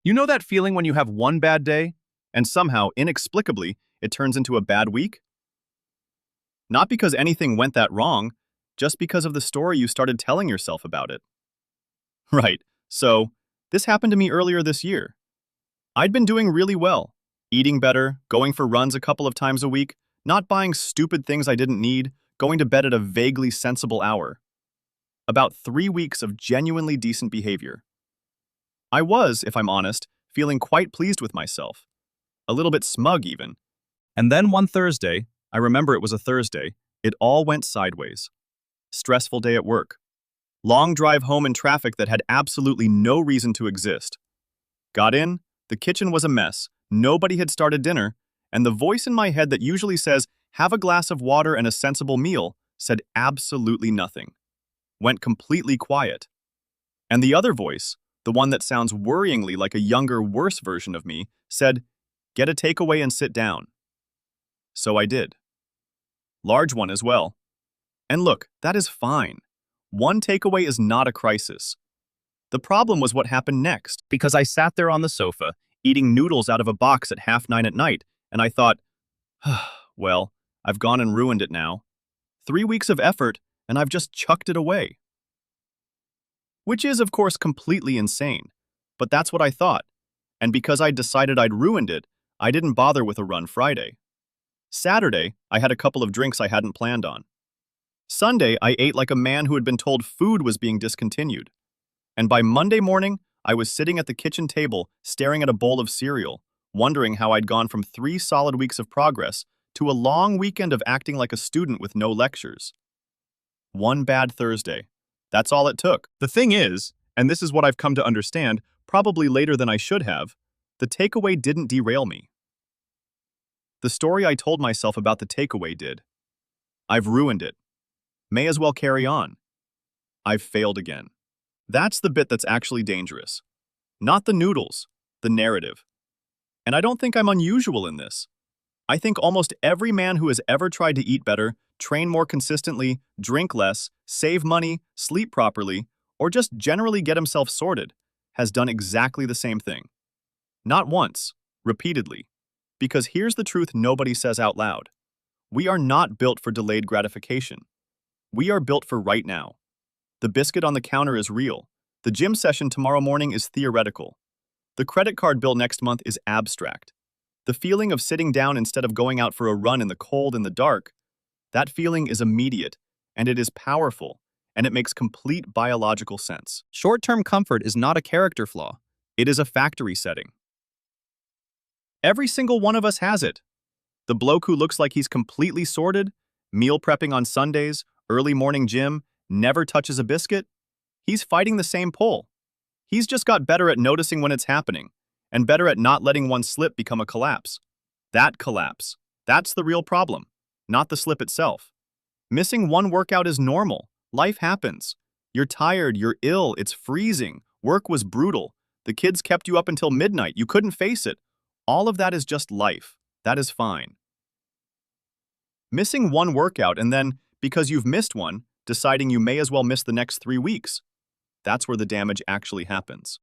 You know that feeling when you have one bad day, and somehow, inexplicably, it turns into a bad week? Not because anything went that wrong, just because of the story you started telling yourself about it. Right, so, this happened to me earlier this year. I'd been doing really well, eating better, going for runs a couple of times a week, not buying stupid things I didn't need, going to bed at a vaguely sensible hour. About 3 weeks of genuinely decent behavior. I was, if I'm honest, feeling quite pleased with myself. A little bit smug, even. And then one Thursday, I remember it was a Thursday, it all went sideways. Stressful day at work. Long drive home in traffic that had absolutely no reason to exist. Got in, the kitchen was a mess, nobody had started dinner, and the voice in my head that usually says, "Have a glass of water and a sensible meal," said absolutely nothing. Went completely quiet. And the other voice, the one that sounds worryingly like a younger, worse version of me, said, "Get a takeaway and sit down." So I did. Large one as well. And look, that is fine. One takeaway is not a crisis. The problem was what happened next, because I sat there on the sofa, eating noodles out of a box at 9:30 at night, and I thought, well, I've gone and ruined it now. 3 weeks of effort, and I've just chucked it away. Which is, of course, completely insane. But that's what I thought. And because I'd decided I'd ruined it, I didn't bother with a run Friday. Saturday, I had a couple of drinks I hadn't planned on. Sunday, I ate like a man who had been told food was being discontinued. And by Monday morning, I was sitting at the kitchen table, staring at a bowl of cereal, wondering how I'd gone from 3 solid weeks of progress to a long weekend of acting like a student with no lectures. One bad Thursday. That's all it took. The thing is, and this is what I've come to understand, probably later than I should have, the takeaway didn't derail me. The story I told myself about the takeaway did. I've ruined it. May as well carry on. I've failed again. That's the bit that's actually dangerous. Not the noodles, the narrative. And I don't think I'm unusual in this. I think almost every man who has ever tried to eat better, train more consistently, drink less, save money, sleep properly, or just generally get himself sorted, has done exactly the same thing. Not once, repeatedly. Because here's the truth nobody says out loud. We are not built for delayed gratification. We are built for right now. The biscuit on the counter is real. The gym session tomorrow morning is theoretical. The credit card bill next month is abstract. The feeling of sitting down instead of going out for a run in the cold and the dark, that feeling is immediate, and it is powerful, and it makes complete biological sense. Short-term comfort is not a character flaw. It is a factory setting. Every single one of us has it. The bloke who looks like he's completely sorted, meal prepping on Sundays, early morning gym, never touches a biscuit, he's fighting the same pull. He's just got better at noticing when it's happening, and better at not letting one slip become a collapse. That collapse, that's the real problem, not the slip itself. Missing one workout is normal. Life happens. You're tired, you're ill, it's freezing, work was brutal, the kids kept you up until midnight, you couldn't face it. All of that is just life. That is fine. Missing one workout and then, because you've missed one, deciding you may as well miss the next 3 weeks. That's where the damage actually happens.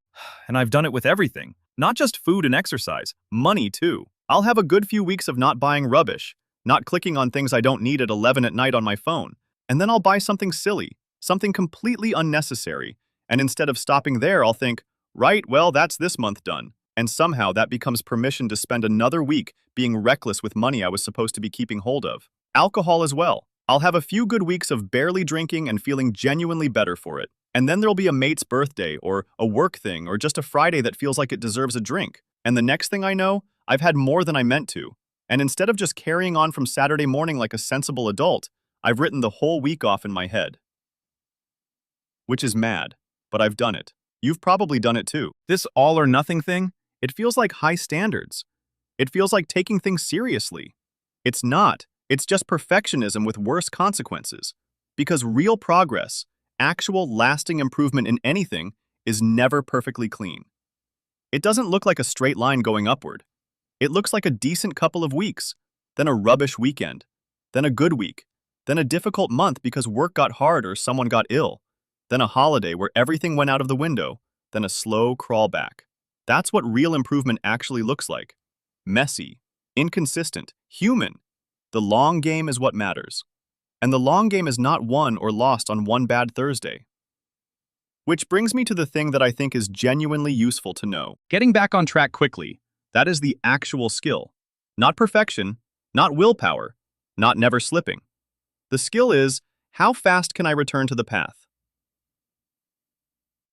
And I've done it with everything. Not just food and exercise, money too. I'll have a good few weeks of not buying rubbish, not clicking on things I don't need at 11 at night on my phone, and then I'll buy something silly, something completely unnecessary, and instead of stopping there, I'll think, right, well, that's this month done. And somehow that becomes permission to spend another week being reckless with money I was supposed to be keeping hold of. Alcohol as well. I'll have a few good weeks of barely drinking and feeling genuinely better for it. And then there'll be a mate's birthday or a work thing or just a Friday that feels like it deserves a drink. And the next thing I know, I've had more than I meant to. And instead of just carrying on from Saturday morning like a sensible adult, I've written the whole week off in my head. Which is mad, but I've done it. You've probably done it too. This all or nothing thing, it feels like high standards. It feels like taking things seriously. It's not. It's just perfectionism with worse consequences. Because real progress, actual lasting improvement in anything, is never perfectly clean. It doesn't look like a straight line going upward. It looks like a decent couple of weeks, then a rubbish weekend, then a good week, then a difficult month because work got hard or someone got ill, then a holiday where everything went out of the window, then a slow crawl back. That's what real improvement actually looks like. Messy, inconsistent, human. The long game is what matters. And the long game is not won or lost on one bad Thursday. Which brings me to the thing that I think is genuinely useful to know. Getting back on track quickly, that is the actual skill. Not perfection, not willpower, not never slipping. The skill is, how fast can I return to the path?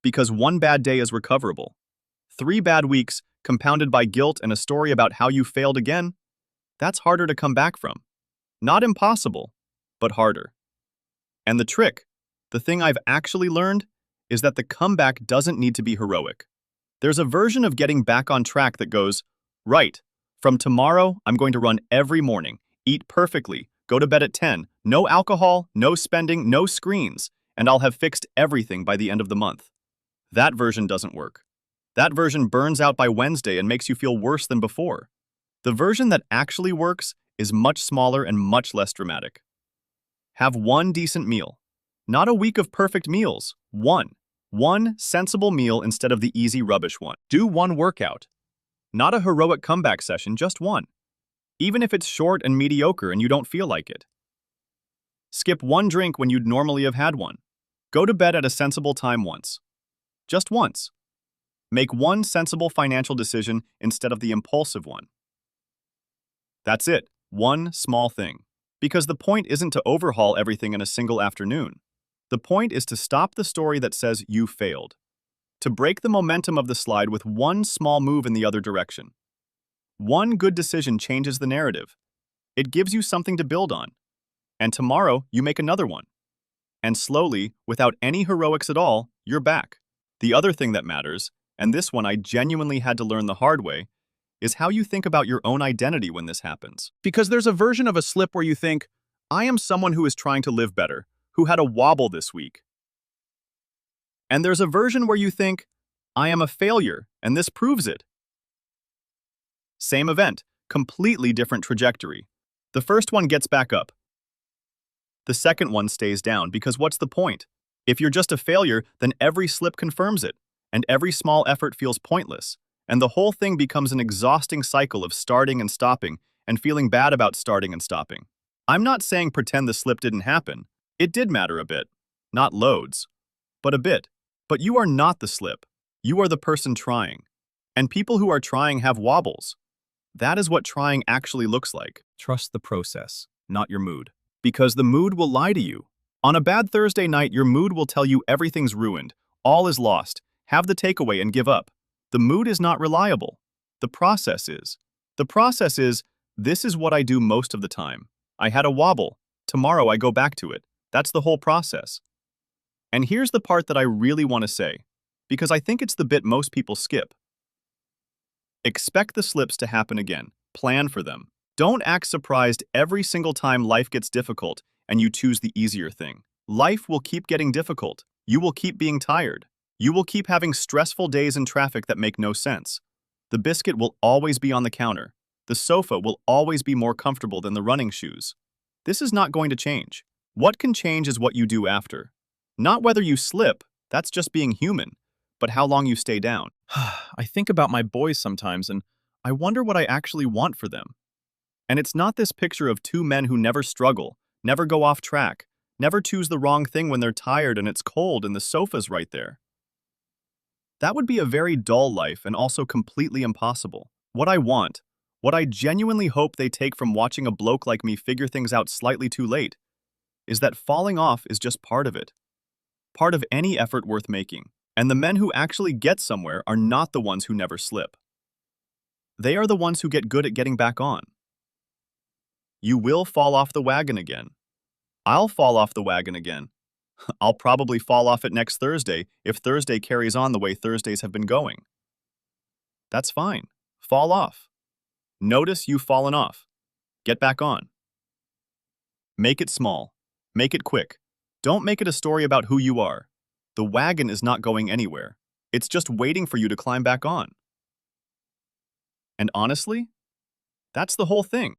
Because one bad day is recoverable. 3 bad weeks, compounded by guilt and a story about how you failed again, that's harder to come back from. Not impossible, but harder. And the trick, the thing I've actually learned, is that the comeback doesn't need to be heroic. There's a version of getting back on track that goes, right, from tomorrow, I'm going to run every morning, eat perfectly, go to bed at 10, no alcohol, no spending, no screens, and I'll have fixed everything by the end of the month. That version doesn't work. That version burns out by Wednesday and makes you feel worse than before. The version that actually works is much smaller and much less dramatic. Have one decent meal. Not a week of perfect meals. One sensible meal instead of the easy rubbish one. Do one workout. Not a heroic comeback session, just one. Even if it's short and mediocre and you don't feel like it. Skip one drink when you'd normally have had one. Go to bed at a sensible time once. Just once. Make one sensible financial decision instead of the impulsive one. That's it, one small thing. Because the point isn't to overhaul everything in a single afternoon. The point is to stop the story that says you failed. To break the momentum of the slide with one small move in the other direction. One good decision changes the narrative. It gives you something to build on. And tomorrow, you make another one. And slowly, without any heroics at all, you're back. The other thing that matters, and this one I genuinely had to learn the hard way, is how you think about your own identity when this happens. Because there's a version of a slip where you think, I am someone who is trying to live better, who had a wobble this week. And there's a version where you think, I am a failure, and this proves it. Same event, completely different trajectory. The first one gets back up. The second one stays down, because what's the point? If you're just a failure, then every slip confirms it, and every small effort feels pointless, and the whole thing becomes an exhausting cycle of starting and stopping, and feeling bad about starting and stopping. I'm not saying pretend the slip didn't happen. It did matter a bit. Not loads, but a bit. But you are not the slip. You are the person trying. And people who are trying have wobbles. That is what trying actually looks like. Trust the process, not your mood. Because the mood will lie to you. On a bad Thursday night, your mood will tell you everything's ruined, all is lost, have the takeaway and give up. The mood is not reliable. The process is. The process is, this is what I do most of the time. I had a wobble. Tomorrow I go back to it. That's the whole process. And here's the part that I really want to say, because I think it's the bit most people skip. Expect the slips to happen again. Plan for them. Don't act surprised every single time life gets difficult and you choose the easier thing. Life will keep getting difficult. You will keep being tired. You will keep having stressful days in traffic that make no sense. The biscuit will always be on the counter. The sofa will always be more comfortable than the running shoes. This is not going to change. What can change is what you do after. Not whether you slip, that's just being human, but how long you stay down. I think about my boys sometimes and I wonder what I actually want for them. And it's not this picture of two men who never struggle, never go off track, never choose the wrong thing when they're tired and it's cold and the sofa's right there. That would be a very dull life and also completely impossible. What I want, what I genuinely hope they take from watching a bloke like me figure things out slightly too late, is that falling off is just part of it. Part of any effort worth making. And the men who actually get somewhere are not the ones who never slip. They are the ones who get good at getting back on. You will fall off the wagon again. I'll fall off the wagon again. I'll probably fall off it next Thursday if Thursday carries on the way Thursdays have been going. That's fine. Fall off. Notice you've fallen off. Get back on. Make it small. Make it quick. Don't make it a story about who you are. The wagon is not going anywhere. It's just waiting for you to climb back on. And honestly, that's the whole thing.